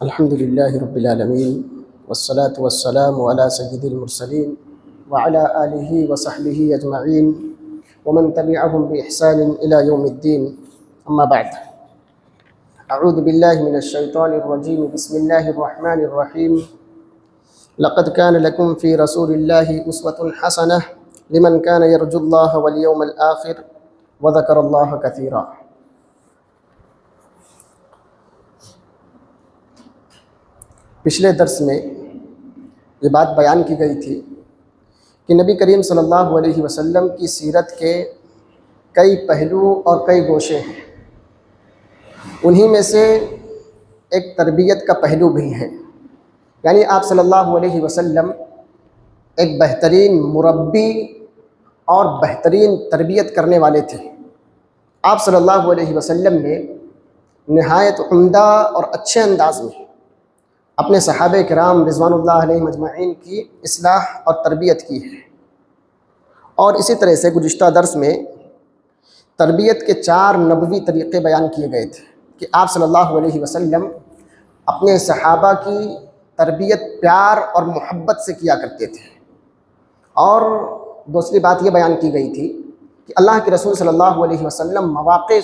الحمد لله رب العالمين والصلاة والسلام على سيد المرسلين وعلى آله وصحبه أجمعين ومن تبعهم بإحسان إلى يوم الدين. أما بعد، أعوذ بالله من الشيطان الرجيم. بسم الله الرحمن الرحيم. لقد كان لكم في رسول الله أسوة حسنة لمن كان يرجو الله واليوم الآخر وذكر الله كثيرا. پچھلے درس میں یہ بات بیان کی گئی تھی کہ نبی کریم صلی اللہ علیہ وسلم کی سیرت کے کئی پہلو اور کئی گوشے ہیں. انہی میں سے ایک تربیت کا پہلو بھی ہے. یعنی آپ صلی اللہ علیہ وسلم ایک بہترین مربی اور بہترین تربیت کرنے والے تھے. آپ صلی اللہ علیہ وسلم نے نہایت عمدہ اور اچھے انداز میں اپنے صحابہ کرام رضوان اللہ علیہ مجمعین کی اصلاح اور تربیت کی ہے. اور اسی طرح سے گزشتہ درس میں تربیت کے 4 نبوی طریقے بیان کیے گئے تھے کہ آپ صلی اللہ علیہ وسلم اپنے صحابہ کی تربیت پیار اور محبت سے کیا کرتے تھے. اور دوسری بات یہ بیان کی گئی تھی کہ اللہ کے رسول صلی اللہ علیہ وسلم مواقع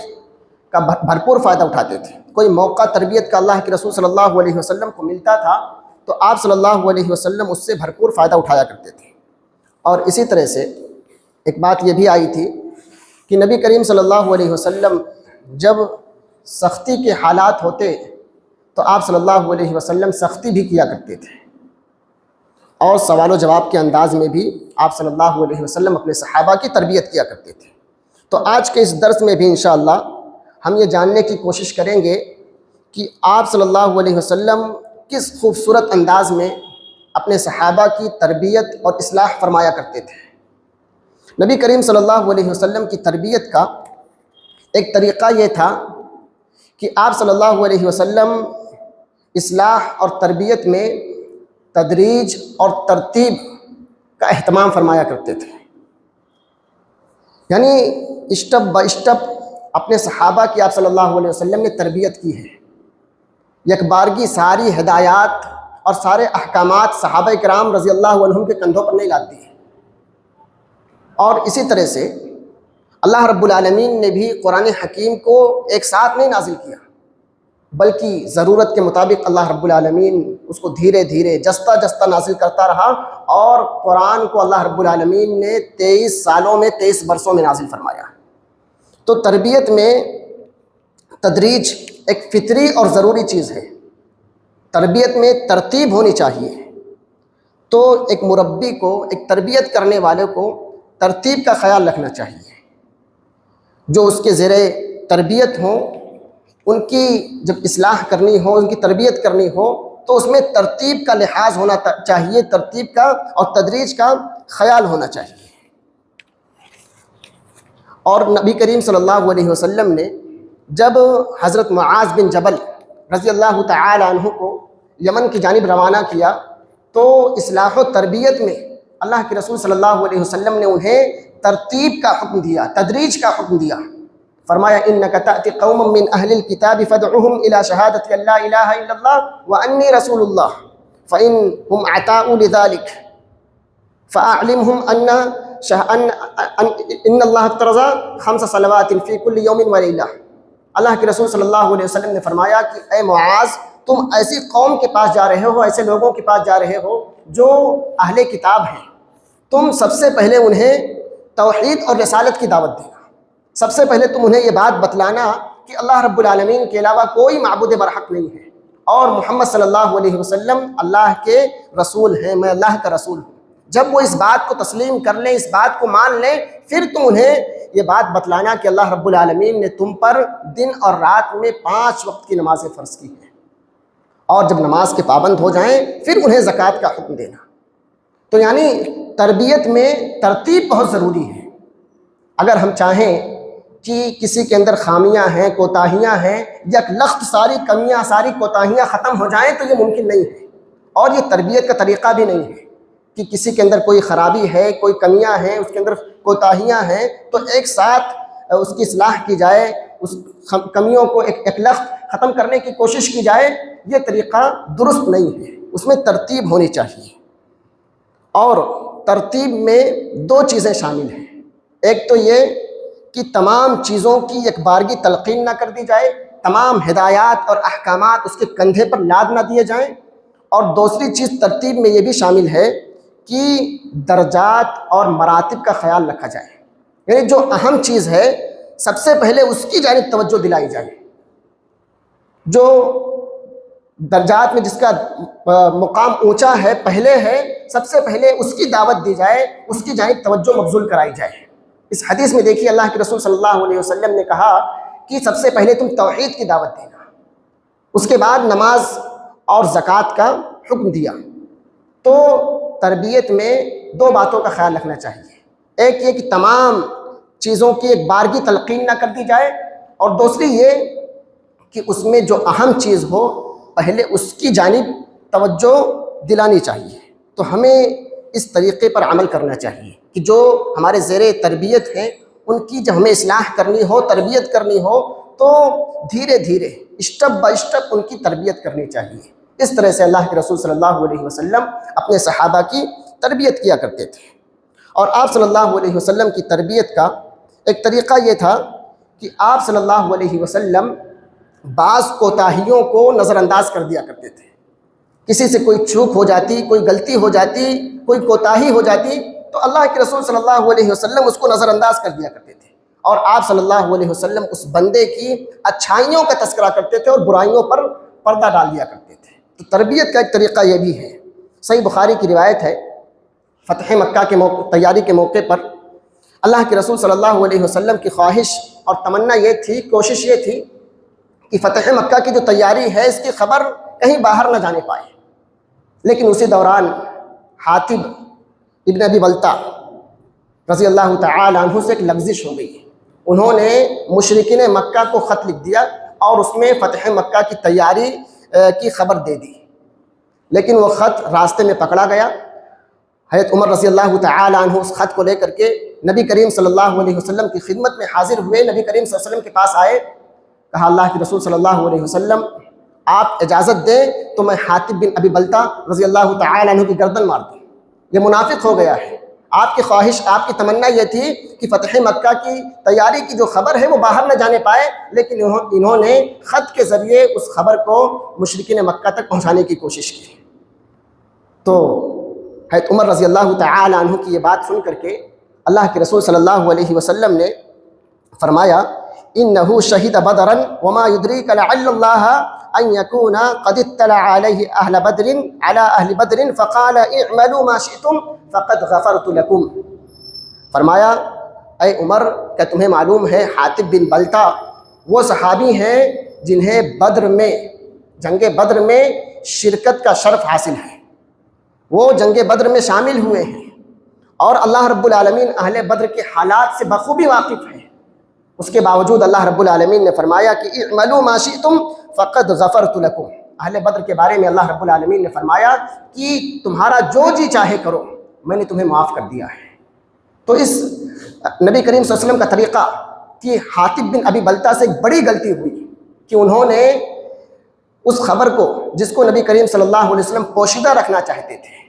کا بھرپور فائدہ اٹھاتے تھے. کوئی موقع تربیت کا اللہ کے رسول صلی اللہ علیہ وسلم کو ملتا تھا تو آپ صلی اللہ علیہ وسلم اس سے بھرپور فائدہ اٹھایا کرتے تھے. اور اسی طرح سے ایک بات یہ بھی آئی تھی کہ نبی کریم صلی اللہ علیہ وسلم جب سختی کے حالات ہوتے تو آپ صلی اللہ علیہ وسلم سختی بھی کیا کرتے تھے. اور سوال و جواب کے انداز میں بھی آپ صلی اللہ علیہ وسلم اپنے صحابہ کی تربیت کیا کرتے تھے. تو آج کے اس درس میں بھی انشاءاللہ ہم یہ جاننے کی کوشش کریں گے کہ آپ صلی اللہ علیہ وسلم کس خوبصورت انداز میں اپنے صحابہ کی تربیت اور اصلاح فرمایا کرتے تھے. نبی کریم صلی اللہ علیہ وسلم کی تربیت کا ایک طریقہ یہ تھا کہ آپ صلی اللہ علیہ وسلم اصلاح اور تربیت میں تدریج اور ترتیب کا اہتمام فرمایا کرتے تھے. یعنی اسٹپ بائی اسٹپ اپنے صحابہ کی آپ صلی اللہ علیہ وسلم نے تربیت کی ہے. یکبارگی ساری ہدایات اور سارے احکامات صحابہ کرام رضی اللہ عنہم کے کندھوں پر نہیں لاتی ہے. اور اسی طرح سے اللہ رب العالمین نے بھی قرآن حکیم کو ایک ساتھ نہیں نازل کیا بلکہ ضرورت کے مطابق اللہ رب العالمین اس کو دھیرے دھیرے جستہ جستہ نازل کرتا رہا. اور قرآن کو اللہ رب العالمین نے 23 سالوں میں 23 برسوں میں نازل فرمایا. تو تربیت میں تدریج ایک فطری اور ضروری چیز ہے. تربیت میں ترتیب ہونی چاہیے. تو ایک مربی کو، ایک تربیت کرنے والے کو ترتیب کا خیال رکھنا چاہیے. جو اس کے زیر تربیت ہوں ان کی جب اصلاح کرنی ہو، ان کی تربیت کرنی ہو تو اس میں ترتیب کا لحاظ ہونا چاہیے، ترتیب کا اور تدریج کا خیال ہونا چاہیے. اور نبی کریم صلی اللہ علیہ وسلم نے جب حضرت معاذ بن جبل رضی اللہ تعالی عنہ کو یمن کی جانب روانہ کیا تو اصلاح و تربیت میں اللہ کے رسول صلی اللہ علیہ وسلم نے انہیں ترتیب کا حکم دیا، تدریج کا حکم دیا. فرمایا انک تأتی قوما من اہل الکتاب فادعوہم الی شہادت ان لا الہ الا اللہ وانی رسول اللہ فإنہم اعطاؤوا لذلک فاعلمہم ان اللہ افترض 5 صلوات فی کل یوم و لیلہ. اللہ کے رسول صلی اللہ علیہ وسلم نے فرمایا کہ اے معاذ، تم ایسی قوم کے پاس جا رہے ہو، ایسے لوگوں کے پاس جا رہے ہو جو اہل کتاب ہیں. تم سب سے پہلے انہیں توحید اور رسالت کی دعوت دینا. سب سے پہلے تم انہیں یہ بات بتلانا کہ اللہ رب العالمین کے علاوہ کوئی معبود برحق نہیں ہے اور محمد صلی اللہ علیہ وسلم اللہ کے رسول ہیں، میں اللہ کا رسول ہوں. جب وہ اس بات کو تسلیم کر لیں، اس بات کو مان لیں، پھر تم انہیں یہ بات بتلانا کہ اللہ رب العالمین نے تم پر دن اور رات میں 5 وقت کی نمازیں فرض کی ہیں. اور جب نماز کے پابند ہو جائیں پھر انہیں زکوٰۃ کا حکم دینا. تو یعنی تربیت میں ترتیب بہت ضروری ہے. اگر ہم چاہیں کہ کسی کے اندر خامیاں ہیں، کوتاہیاں ہیں، یک لخت ساری کمیاں، ساری کوتاہیاں ختم ہو جائیں تو یہ ممکن نہیں ہے. اور یہ تربیت کا طریقہ بھی نہیں ہے کہ کسی کے اندر کوئی خرابی ہے، کوئی کمیاں ہیں، اس کے اندر کوتاہیاں ہیں تو ایک ساتھ اس کی اصلاح کی جائے، اس کمیوں کو ایک لخت ختم کرنے کی کوشش کی جائے یہ طریقہ درست نہیں ہے، اس میں ترتیب ہونی چاہیے۔ اور ترتیب میں دو چیزیں شامل ہیں، ایک تو یہ کہ تمام چیزوں کی ایک بارگی تلقین نہ کر دی جائے، تمام ہدایات اور احکامات اس کے کندھے پر لاد نہ دیے جائیں، اور دوسری چیز ترتیب میں یہ بھی شامل ہے کہ درجات اور مراتب کا خیال رکھا جائے، یعنی جو اہم چیز ہے سب سے پہلے اس کی جانب توجہ دلائی جائے، جو درجات میں جس کا مقام اونچا ہے، پہلے ہے، سب سے پہلے اس کی دعوت دی جائے، اس کی جانب توجہ مبذول کرائی جائے۔ اس حدیث میں دیکھیے اللہ کے رسول صلی اللہ علیہ وسلم نے کہا کہ سب سے پہلے تم توحید کی دعوت دینا، اس کے بعد نماز اور زکوٰۃ کا حکم دیا۔ تو تربیت میں دو باتوں کا خیال رکھنا چاہیے، ایک یہ کہ تمام چیزوں کی ایک بارگی تلقین نہ کر دی جائے، اور دوسری یہ کہ اس میں جو اہم چیز ہو پہلے اس کی جانب توجہ دلانی چاہیے۔ تو ہمیں اس طریقے پر عمل کرنا چاہیے کہ جو ہمارے زیر تربیت ہیں ان کی جب ہمیں اصلاح کرنی ہو، تربیت کرنی ہو، تو دھیرے دھیرے اسٹیپ بائی اسٹیپ ان کی تربیت کرنی چاہیے۔ اس طرح سے اللہ کے رسول صلی اللہ علیہ وسلم اپنے صحابہ کی تربیت کیا کرتے تھے۔ اور آپ صلی اللہ علیہ وسلم کی تربیت کا ایک طریقہ یہ تھا کہ آپ صلی اللہ علیہ وسلم بعض کوتاہیوں کو نظر انداز کر دیا کرتے تھے۔ کسی سے کوئی چوک ہو جاتی، کوئی غلطی ہو جاتی، کوئی کوتاہی ہو جاتی، تو اللہ کے رسول صلی اللہ علیہ وسلم اس کو نظر انداز کر دیا کرتے تھے، اور آپ صلی اللہ علیہ وسلم اس بندے کی اچھائیوں کا تذکرہ کرتے تھے اور برائیوں پر پردہ ڈال دیا کرتے تھے۔ تو تربیت کا ایک طریقہ یہ بھی ہے۔ صحیح بخاری کی روایت ہے، فتح مکہ کے تیاری کے موقع پر اللہ کے رسول صلی اللہ علیہ وسلم کی خواہش اور تمنا یہ تھی، کوشش یہ تھی کہ فتح مکہ کی جو تیاری ہے اس کی خبر کہیں باہر نہ جانے پائے۔ لیکن اسی دوران حاطب ابن ابی بلتع رضی اللہ تعالی عنہ سے ایک لغزش ہو گئی، انہوں نے مشرکین مکہ کو خط لکھ دیا اور اس میں فتح مکہ کی تیاری کی خبر دے دی، لیکن وہ خط راستے میں پکڑا گیا۔ حضرت عمر رضی اللہ تعالی عنہ اس خط کو لے کر کے نبی کریم صلی اللہ علیہ وسلم کی خدمت میں حاضر ہوئے، نبی کریم صلی اللہ علیہ وسلم کے پاس آئے، کہا اللہ کے رسول صلی اللہ علیہ وسلم آپ اجازت دیں تو میں حاطب بن ابی بلتع رضی اللہ تعالی عنہ کی گردن مار دوں، یہ منافق ہو گیا ہے۔ آپ کی خواہش، آپ کی تمنا یہ تھی کہ فتح مکہ کی تیاری کی جو خبر ہے وہ باہر نہ جانے پائے، لیکن انہوں نے خط کے ذریعے اس خبر کو مشرکین مکہ تک پہنچانے کی کوشش کی۔ تو حضرت عمر رضی اللہ تعالی عنہ کی یہ بات سن کر کے اللہ کے رسول صلی اللہ علیہ وسلم نے فرمایا انہ شہد بدرا وما یدریک لعل اللہ ان یکون قد اطلع علیہ اہل بدر علی اہل بدر فقال اعملوا ما شئتم فقد غفرت لکم۔ فرمایا اے عمر، کیا تمہیں معلوم ہے حاطب بن بلتع وہ صحابی ہیں جنہیں بدر میں، جنگ بدر میں شرکت کا شرف حاصل ہے، وہ جنگ بدر میں شامل ہوئے ہیں، اور اللہ رب العالمین اہل بدر کے حالات سے بخوبی واقف ہیں۔ اس کے باوجود اللہ رب العالمین نے فرمایا کہ اعملوا ما شئتم فقد غفرت لکم۔ اہل بدر کے بارے میں اللہ رب العالمین نے فرمایا کہ تمہارا جو جی چاہے کرو، میں نے تمہیں معاف کر دیا ہے۔ تو اس نبی کریم صلی اللہ علیہ وسلم کا طریقہ کہ حاطب بن ابی بلتع سے ایک بڑی غلطی ہوئی کہ انہوں نے اس خبر کو جس کو نبی کریم صلی اللہ علیہ وسلم پوشیدہ رکھنا چاہتے تھے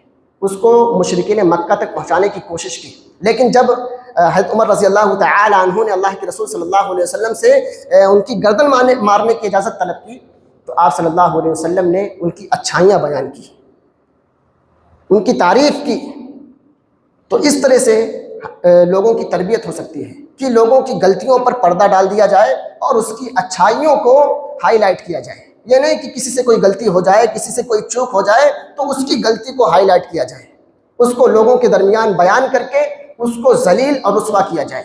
اس کو مشرکین مکہ تک پہنچانے کی کوشش کی، لیکن جب حضرت عمر رضی اللہ تعالی عنہ نے اللہ کے رسول صلی اللہ علیہ وسلم سے ان کی گردن مارنے کی اجازت طلب کی، تو آپ صلی اللہ علیہ وسلم نے ان کی اچھائیاں بیان کی، ان کی تعریف کی۔ تو اس طرح سے لوگوں کی تربیت ہو سکتی ہے کہ لوگوں کی غلطیوں پر پردہ ڈال دیا جائے اور اس کی اچھائیوں کو ہائی لائٹ کیا جائے۔ یہ نہیں کہ کسی سے کوئی غلطی ہو جائے، کسی سے کوئی چوک ہو جائے تو اس کی غلطی کو ہائی لائٹ کیا جائے، اس کو لوگوں کے درمیان بیان کر کے اس کو ذلیل اور رسوا کیا جائے،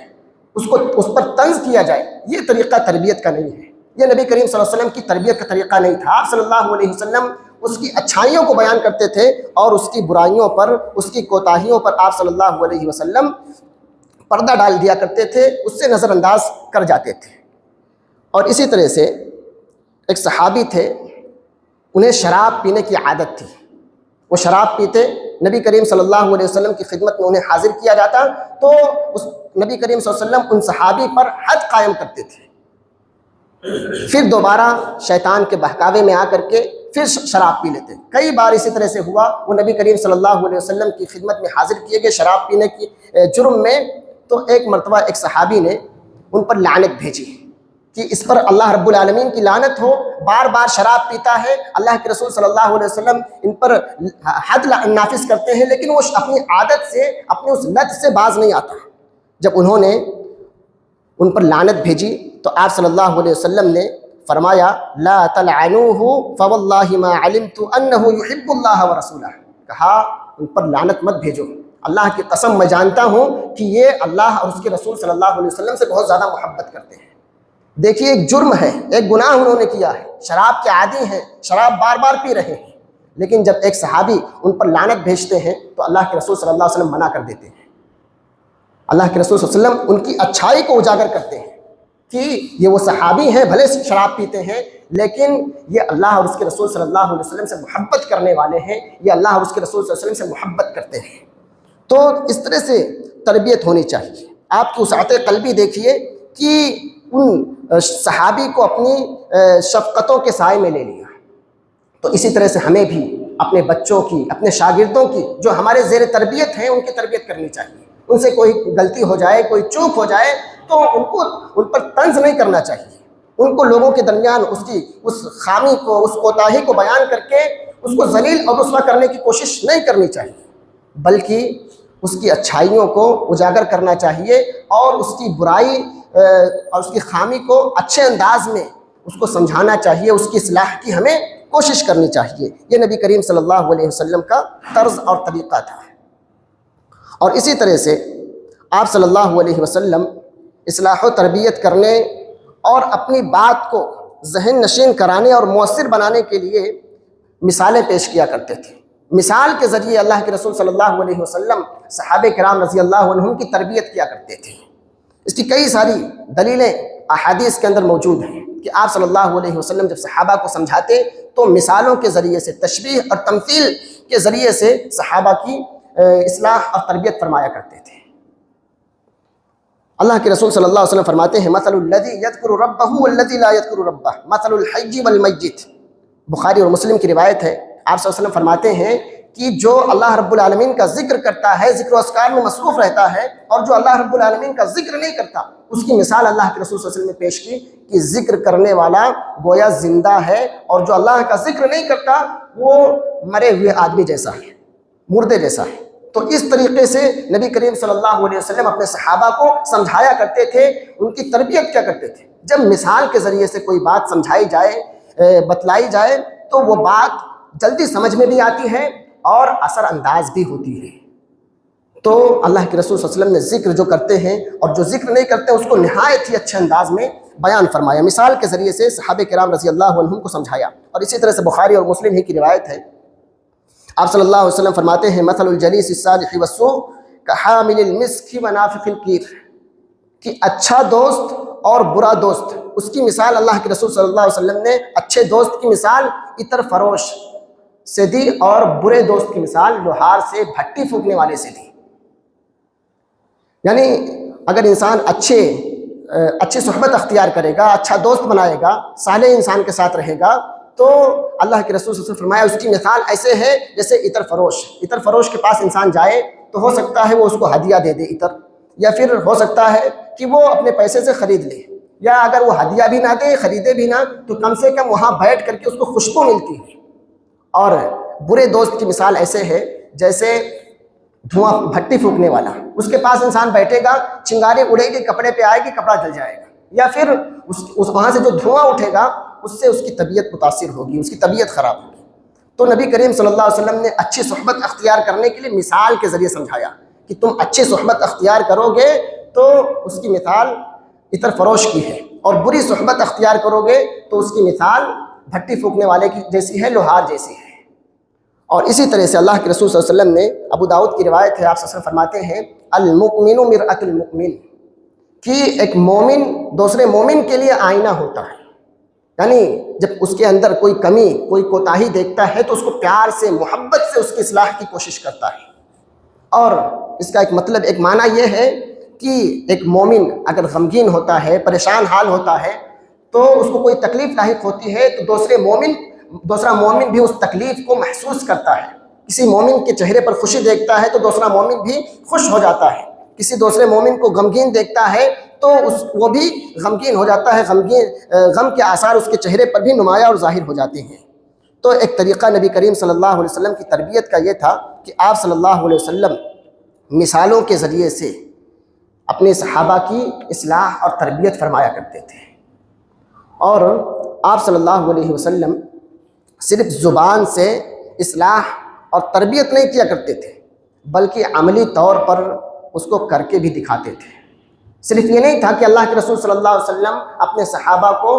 اس پر طنز کیا جائے۔ یہ طریقہ تربیت کا نہیں ہے، یہ نبی کریم صلی اللہ علیہ وسلم کی تربیت کا طریقہ نہیں تھا۔ آپ صلی اللہ علیہ وسلم اس کی اچھائیوں کو بیان کرتے تھے اور اس کی برائیوں پر، اس کی کوتاہیوں پر آپ صلی اللہ علیہ وسلم پردہ ڈال دیا کرتے تھے، اس سے نظر انداز کر جاتے تھے۔ اور اسی طرح سے ایک صحابی تھے، انہیں شراب پینے کی عادت تھی، وہ شراب پیتے، نبی کریم صلی اللہ علیہ وسلم کی خدمت میں انہیں حاضر کیا جاتا تو اس نبی کریم صلی اللہ علیہ وسلم ان صحابی پر حد قائم کرتے تھے، پھر دوبارہ شیطان کے بہکاوے میں آ کر کے پھر شراب پی لیتے. کئی بار اسی طرح سے ہوا. وہ نبی کریم صلی اللہ علیہ وسلم کی خدمت میں حاضر کیے گئے شراب پینے کی جرم میں. تو ایک مرتبہ ایک صحابی نے ان پر لعنت بھیجی کہ اس پر اللہ رب العالمین کی لعنت ہو، بار بار شراب پیتا ہے. اللہ کے رسول صلی اللہ علیہ وسلم ان پر حد نافذ کرتے ہیں، لیکن وہ اپنی عادت سے، اپنے اس لت سے باز نہیں آتا. جب انہوں نے ان پر لعنت بھیجی تو آپ صلی اللہ علیہ وسلم نے فرمایا لا تلعنوه فواللہ ما علمت انه يحب اللہ ورسولہ. کہا ان پر لعنت مت بھیجو، اللہ کی قسم میں جانتا ہوں کہ یہ اللہ اور اس کے رسول صلی اللہ علیہ وسلم سے بہت زیادہ محبت کرتے ہیں. دیکھیے ایک جرم ہے، ایک گناہ انہوں نے کیا ہے، شراب کے عادی ہیں، شراب بار بار پی رہے ہیں، لیکن جب ایک صحابی ان پر لعنت بھیجتے ہیں تو اللہ کے رسول صلی اللہ علیہ وسلم منع کر دیتے ہیں. اللہ کے رسول صلی اللہ علیہ وسلم ان کی اچھائی کو اجاگر کرتے ہیں کہ یہ وہ صحابی ہیں، بھلے شراب پیتے ہیں لیکن یہ اللہ اور اس کے رسول صلی اللہ علیہ وسلم سے محبت کرنے والے ہیں، یہ اللہ اور اس کے رسول صلی اللہ علیہ وسلم سے محبت کرتے ہیں. تو اس طرح سے تربیت ہونی چاہیے. آپ کی وسعت قلبی دیکھیے کہ ان صحابی کو اپنی شفقتوں کے سائے میں لے لیا. تو اسی طرح سے ہمیں بھی اپنے بچوں کی، اپنے شاگردوں کی جو ہمارے زیر تربیت ہیں ان کی تربیت کرنی چاہیے. ان سے کوئی غلطی ہو جائے، کوئی چوک ہو جائے تو ان پر طنز نہیں کرنا چاہیے. ان کو لوگوں کے درمیان اس خامی کو، اس کوتاہی کو بیان کر کے اس کو ذلیل اور رسوا کرنے کی کوشش نہیں کرنی چاہیے، بلکہ اس کی اچھائیوں کو اجاگر کرنا چاہیے اور اس کی برائی اور اس کی خامی کو اچھے انداز میں اس کو سمجھانا چاہیے، اس کی اصلاح کی ہمیں کوشش کرنی چاہیے. یہ نبی کریم صلی اللہ علیہ وسلم کا طرز اور طریقہ تھا. اور اسی طرح سے آپ صلی اللہ علیہ وسلم اصلاح و تربیت کرنے اور اپنی بات کو ذہن نشین کرانے اور مؤثر بنانے کے لیے مثالیں پیش کیا کرتے تھے. مثال کے ذریعے اللہ کے رسول صلی اللہ علیہ وسلم صحابہ کرام رضی اللہ عنہم کی تربیت کیا کرتے تھے. اس کی کئی ساری دلیلیں احادیث کے اندر موجود ہیں کہ آپ صلی اللہ علیہ وسلم جب صحابہ کو سمجھاتے تو مثالوں کے ذریعے سے، تشبیہ اور تمثیل کے ذریعے سے صحابہ کی اصلاح اور تربیت فرمایا کرتے تھے. اللہ کے رسول صلی اللہ علیہ وسلم فرماتے ہیں مثل الذی یذکر ربہ والذی لا یذکر ربہ مثل الحی والمیت. بخاری اور مسلم کی روایت ہے. آپ صلی اللہ علیہ وسلم فرماتے ہیں کہ جو اللہ رب العالمین کا ذکر کرتا ہے، ذکر و اذکار میں مصروف رہتا ہے، اور جو اللہ رب العالمین کا ذکر نہیں کرتا، اس کی مثال اللہ کے رسول صلی اللہ علیہ وسلم نے پیش کی کہ ذکر کرنے والا گویا زندہ ہے، اور جو اللہ کا ذکر نہیں کرتا وہ مرے ہوئے آدمی جیسا ہے، مردے جیسا ہے. تو اس طریقے سے نبی کریم صلی اللہ علیہ وسلم اپنے صحابہ کو سمجھایا کرتے تھے، ان کی تربیت کیا کرتے تھے. جب مثال کے ذریعے سے کوئی بات سمجھائی جائے، بتلائی جائے، تو وہ بات جلدی سمجھ میں بھی آتی ہے اور اثر انداز بھی ہوتی ہے. تو اللہ کے رسول صلی اللہ علیہ وسلم نے ذکر جو کرتے ہیں اور جو ذکر نہیں کرتے اس کو نہایت ہی اچھے انداز میں بیان فرمایا، مثال کے ذریعے سے صحابہ کرام رضی اللہ عنہم کو سمجھایا. اور اسی طرح سے بخاری اور مسلم ہی کی روایت ہے. آپ صلی اللہ علیہ وسلم فرماتے ہیں مثل الجلیس الصالح والسوء کحامل المسک ونافخ القیر، کہ اچھا دوست اور برا دوست، اس کی مثال اللہ کے رسول صلی اللہ علیہ وسلم نے اچھے دوست کی مثال عطر فروش سے دی اور برے دوست کی مثال لوہار سے بھٹی پھونکنے والے سے دی. یعنی اگر انسان اچھی صحبت اختیار کرے گا، اچھا دوست بنائے گا، صالح انسان کے ساتھ رہے گا، تو اللہ کے رسول صلی اللہ علیہ وسلم فرمایا اس کی مثال ایسے ہے جیسے عطر فروش کے پاس انسان جائے تو ہو سکتا ہے وہ اس کو ہدیہ دے دے عطر، یا پھر ہو سکتا ہے کہ وہ اپنے پیسے سے خرید لے، یا اگر وہ ہدیہ بھی نہ دے، خریدے بھی نہ، تو کم سے کم وہاں بیٹھ کر کے اس کو خوشبو ملتی ہے. اور برے دوست کی مثال ایسے ہے جیسے دھواں بھٹی پھونکنے والا، اس کے پاس انسان بیٹھے گا، چنگاری اڑے گی، کپڑے پہ آئے گی، کپڑا جل جائے گا، یا پھر وہاں سے جو دھواں اٹھے گا اس سے اس کی طبیعت متاثر ہوگی، اس کی طبیعت خراب ہوگی. تو نبی کریم صلی اللہ علیہ وسلم نے اچھی صحبت اختیار کرنے کے لیے مثال کے ذریعے سمجھایا کہ تم اچھی صحبت اختیار کرو گے تو اس کی مثال عطر فروش کی ہے، اور بری صحبت اختیار کرو گے تو اس کی مثال بھٹی پھونکنے والے کی جیسی ہے، لوہار جیسی ہے. اور اسی طرح سے اللہ کے رسول صلی اللہ علیہ وسلم نے، ابو داؤد کی روایت ہے، آپ صلی اللہ علیہ وسلم فرماتے ہیں المؤمن مرآۃ المؤمن، کہ ایک مومن دوسرے مومن کے لیے آئینہ ہوتا ہے. یعنی جب اس کے اندر کوئی کمی، کوئی کوتاہی دیکھتا ہے تو اس کو پیار سے، محبت سے اس کی اصلاح کی کوشش کرتا ہے. اور اس کا ایک مطلب، ایک معنی یہ ہے کہ ایک مومن اگر غمگین ہوتا ہے، پریشان حال ہوتا ہے، تو اس کو کوئی تکلیف لاحق ہوتی ہے تو دوسرے مومن دوسرا مومن بھی اس تکلیف کو محسوس کرتا ہے۔ کسی مومن کے چہرے پر خوشی دیکھتا ہے تو دوسرا مومن بھی خوش ہو جاتا ہے، کسی دوسرے مومن کو غمگین دیکھتا ہے تو وہ بھی غمگین ہو جاتا ہے، غم کے آثار اس کے چہرے پر بھی نمایاں اور ظاہر ہو جاتے ہیں۔ تو ایک طریقہ نبی کریم صلی اللہ علیہ وسلم کی تربیت کا یہ تھا کہ آپ صلی اللہ علیہ وسلم مثالوں کے ذریعے سے اپنے صحابہ کی اصلاح اور تربیت فرمایا کرتے تھے، اور آپ صلی اللہ علیہ وسلم صرف زبان سے اصلاح اور تربیت نہیں کیا کرتے تھے، بلکہ عملی طور پر اس کو کر کے بھی دکھاتے تھے۔ صرف یہ نہیں تھا کہ اللہ کے رسول صلی اللہ علیہ وسلم اپنے صحابہ کو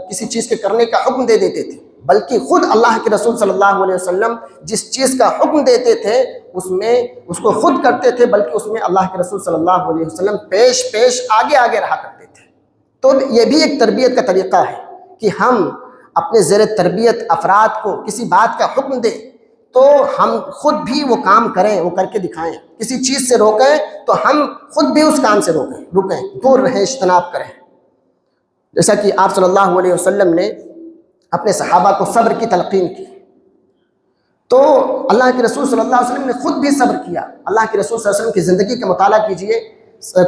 کسی چیز کے کرنے کا حکم دے دیتے تھے، بلکہ خود اللہ کے رسول صلی اللہ علیہ وسلم جس چیز کا حکم دیتے تھے اس کو خود کرتے تھے، بلکہ اس میں اللہ کے رسول صلی اللہ علیہ وسلم پیش آگے رہا کرتے تھے۔ تو یہ بھی ایک تربیت کا طریقہ ہے کہ ہم اپنے زیر تربیت افراد کو کسی بات کا حکم دیں تو ہم خود بھی وہ کام کریں، وہ کر کے دکھائیں۔ کسی چیز سے روکیں تو ہم خود بھی اس کام سے رکیں، دور رہیں، اجتناب کریں۔ جیسا کہ آپ صلی اللہ علیہ وسلم نے اپنے صحابہ کو صبر کی تلقین کی، تو اللہ کے رسول صلی اللہ علیہ وسلم نے خود بھی صبر کیا۔ اللہ کے رسول صلی اللہ علیہ وسلم کی زندگی کا مطالعہ کیجئے،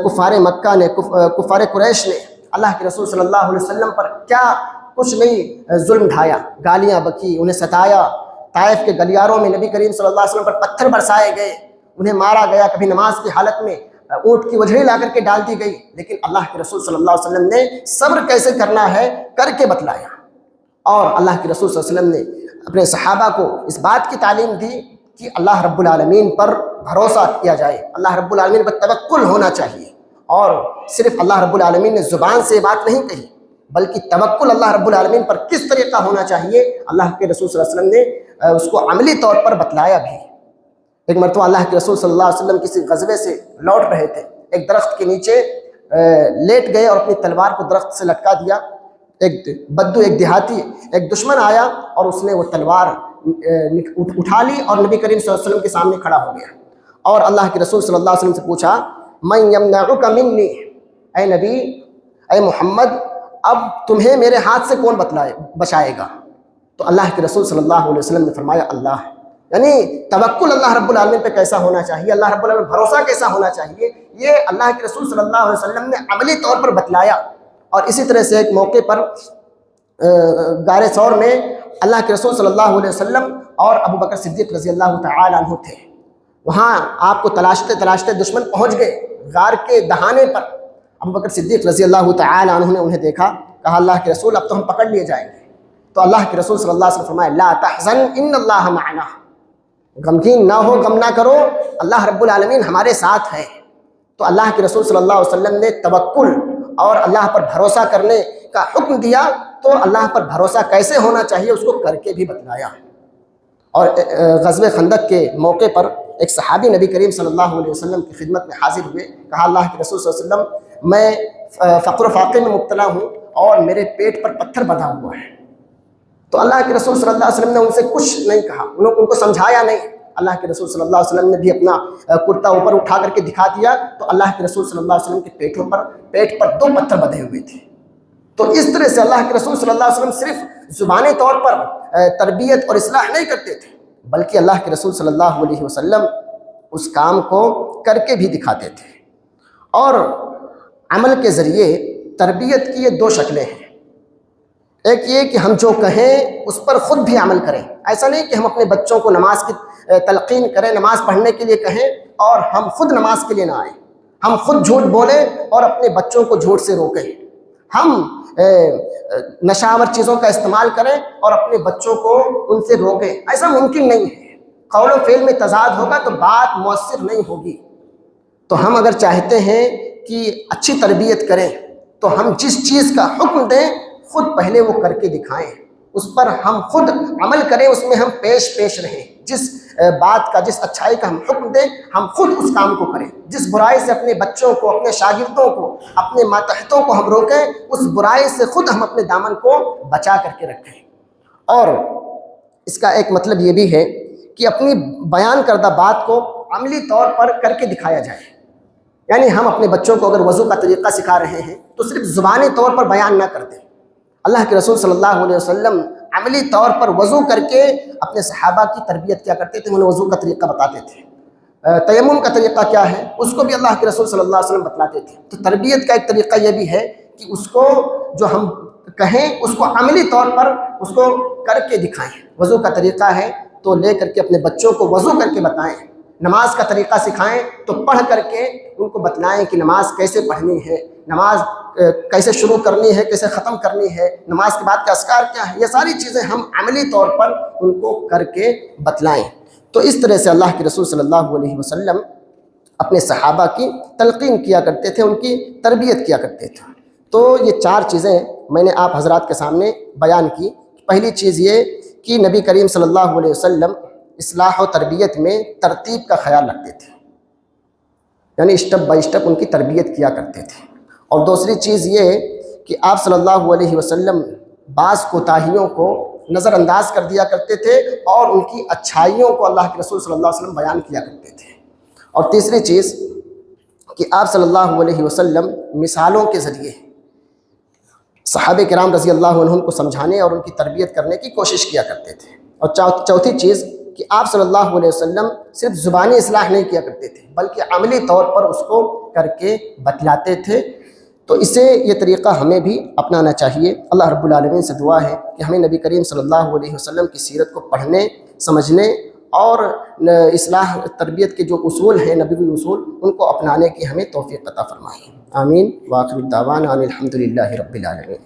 کفار مکہ نے، کفار قریش نے اللہ کے رسول صلی اللہ علیہ وسلم پر کیا کچھ نہیں ظلم ڈھایا، گالیاں بکی، انہیں ستایا۔ طائف کے گلیاروں میں نبی کریم صلی اللہ علیہ وسلم پر پتھر برسائے گئے، انہیں مارا گیا، کبھی نماز کی حالت میں اونٹ کی وجڑی لا کر کے ڈال دی گئی، لیکن اللہ کے رسول صلی اللہ علیہ وسلم نے صبر کیسے کرنا ہے کر کے بتلایا۔ اور اللہ کے رسول صلی اللہ علیہ وسلم نے اپنے صحابہ کو اس بات کی تعلیم دی کہ اللہ رب العالمین پر بھروسہ کیا جائے، اللہ رب العالمین پر توکل ہونا چاہیے۔ اور صرف اللہ رب العالمین نے زبان سے بات نہیں کہی، بلکہ توکل اللہ رب العالمین پر کس طریقہ ہونا چاہیے اللہ کے رسول صلی اللہ علیہ وسلم نے اس کو عملی طور پر بتلایا بھی۔ ایک مرتبہ اللہ کے رسول صلی اللہ علیہ وسلم کسی غزوے سے لوٹ رہے تھے، ایک درخت کے نیچے لیٹ گئے اور اپنی تلوار کو درخت سے لٹکا دیا۔ ایک بدو، ایک دیہاتی، ایک دشمن آیا اور اس نے وہ تلوار اٹھا لی اور نبی کریم صلی اللہ علیہ وسلم کے سامنے کھڑا ہو گیا، اور اللہ کے رسول صلی اللہ علیہ وسلم سے پوچھا، من یمنعک منی، اے نبی، اے محمد، اب تمہیں میرے ہاتھ سے کون بچائے گا؟ تو اللہ کے رسول صلی اللہ علیہ وسلم نے فرمایا اللہ۔ یعنی توکل اللہ رب العالمین پہ کیسا ہونا چاہیے، اللہ رب العالمین بھروسہ کیسا ہونا چاہیے، یہ اللہ کے رسول صلی اللہ علیہ وسلم نے عملی طور پر بتلایا۔ اور اسی طرح سے ایک موقع پر غار ثور میں اللہ کے رسول صلی اللہ علیہ وسلم اور ابو بکر صدیق رضی اللہ تعالی عنہ تھے، وہاں آپ کو تلاشتے دشمن پہنچ گئے غار کے دہانے پر۔ ابو بکر صدیق رضی اللہ تعالی عنہ نے انہیں دیکھا، کہا اللہ کے رسول اب تو ہم پکڑ لیے جائیں گے۔ تو اللہ کے رسول صلی اللہ علیہ وسلم فرمایا لا تحزن ان اللہ معنا، غمگین نہ ہو، غم نہ کرو، اللہ رب العالمین ہمارے ساتھ ہے۔ تو اللہ کے رسول صلی اللہ علیہ وسلم نے توکل اور اللہ پر بھروسہ کرنے کا حکم دیا، تو اللہ پر بھروسہ کیسے ہونا چاہیے اس کو کر کے بھی بتلایا۔ اور غزوہ خندق کے موقع پر ایک صحابی نبی کریم صلی اللہ علیہ وسلم کی خدمت میں حاضر ہوئے، کہا اللہ کے رسول صلی اللہ علیہ وسلم میں فقر و فاقے میں مبتلا ہوں اور میرے پیٹ پر پتھر بندھا ہوا ہے۔ تو اللہ کے رسول صلی اللہ علیہ وسلم نے ان سے کچھ نہیں کہا، ان کو سمجھایا نہیں۔ اللہ کے رسول صلی اللہ علیہ وسلم نے بھی اپنا کرتا اوپر اٹھا کر کے دکھا دیا، تو اللہ کے رسول صلی اللہ علیہ وسلم کے پیٹ پر 2 پتھر بندھے ہوئے تھے۔ تو اس طرح سے اللہ کے رسول صلی اللہ علیہ وسلم صرف زبانی طور پر تربیت اور اصلاح نہیں کرتے تھے، بلکہ اللہ کے رسول صلی اللہ علیہ وسلم اس کام کو کر کے بھی دکھاتے تھے۔ اور عمل کے ذریعے تربیت کی یہ 2 شکلیں ہیں، ایک یہ کہ ہم جو کہیں اس پر خود بھی عمل کریں۔ ایسا نہیں کہ ہم اپنے بچوں کو نماز کی تلقین کریں، نماز پڑھنے کے لیے کہیں اور ہم خود نماز کے لیے نہ آئیں، ہم خود جھوٹ بولیں اور اپنے بچوں کو جھوٹ سے روکیں، ہم نشہ آور چیزوں کا استعمال کریں اور اپنے بچوں کو ان سے روکیں۔ ایسا ممکن نہیں ہے، قول و فعل میں تضاد ہوگا تو بات مؤثر نہیں ہوگی۔ تو ہم اگر چاہتے ہیں کہ اچھی تربیت کریں تو ہم جس چیز کا حکم دیں خود پہلے وہ کر کے دکھائیں، اس پر ہم خود عمل کریں، اس میں ہم پیش رہیں۔ جس بات کا، جس اچھائی کا ہم حکم دیں ہم خود اس کام کو کریں، جس برائی سے اپنے بچوں کو، اپنے شاگردوں کو، اپنے ماتحتوں کو ہم روکیں، اس برائی سے خود ہم اپنے دامن کو بچا کر کے رکھیں۔ اور اس کا ایک مطلب یہ بھی ہے کہ اپنی بیان کردہ بات کو عملی طور پر کر کے دکھایا جائے۔ یعنی ہم اپنے بچوں کو اگر وضو کا طریقہ سکھا رہے ہیں تو صرف زبانی طور پر بیان نہ کرتے۔ اللہ کے رسول صلی اللہ علیہ وسلم عملی طور پر وضو کر کے اپنے صحابہ کی تربیت کیا کرتے تھے، انہیں وضو کا طریقہ بتاتے تھے، تیمم کا طریقہ کیا ہے اس کو بھی اللہ کے رسول صلی اللہ علیہ وسلم بتلاتے تھے۔ تو تربیت کا ایک طریقہ یہ بھی ہے کہ اس کو جو ہم کہیں اس کو عملی طور پر اس کو کر کے دکھائیں۔ وضو کا طریقہ ہے تو لے کر کے اپنے بچوں کو وضو کر کے بتائیں، نماز کا طریقہ سکھائیں تو پڑھ کر کے ان کو بتلائیں کہ نماز کیسے پڑھنی ہے، نماز کیسے شروع کرنی ہے، کیسے ختم کرنی ہے، نماز کے بعد کا اذکار کیا ہے، یہ ساری چیزیں ہم عملی طور پر ان کو کر کے بتلائیں۔ تو اس طرح سے اللہ کے رسول صلی اللہ علیہ وسلم اپنے صحابہ کی تلقین کیا کرتے تھے، ان کی تربیت کیا کرتے تھے۔ تو یہ 4 چیزیں میں نے آپ حضرات کے سامنے بیان کی۔ پہلی چیز یہ کہ نبی کریم صلی اللہ علیہ وسلم اصلاح و تربیت میں ترتیب کا خیال رکھتے تھے، یعنی اسٹیپ بائی اسٹیپ ان کی تربیت کیا کرتے تھے۔ اور دوسری چیز یہ کہ آپ صلی اللہ علیہ وسلم بعض کوتاہیوں کو نظر انداز کر دیا کرتے تھے اور ان کی اچھائیوں کو اللہ کے رسول صلی اللہ علیہ وسلم بیان کیا کرتے تھے۔ اور تیسری چیز کہ آپ صلی اللہ علیہ وسلم مثالوں کے ذریعے صحابہ کرام رضی اللہ عنہم کو سمجھانے اور ان کی تربیت کرنے کی کوشش کیا کرتے تھے۔ اور چوتھی چیز کہ آپ صلی اللہ علیہ وسلم صرف زبانی اصلاح نہیں کیا کرتے تھے بلکہ عملی طور پر اس کو کر کے بتلاتے تھے۔ تو اسے یہ طریقہ ہمیں بھی اپنانا چاہیے۔ اللہ رب العالمین سے دعا ہے کہ ہمیں نبی کریم صلی اللہ علیہ وسلم کی سیرت کو پڑھنے، سمجھنے اور اصلاح تربیت کے جو اصول ہیں، نبوی اصول، ان کو اپنانے کی ہمیں توفیق عطا فرمائے۔ آمین۔ وآخر الدعوانا ان الحمد للہ رب العالمین۔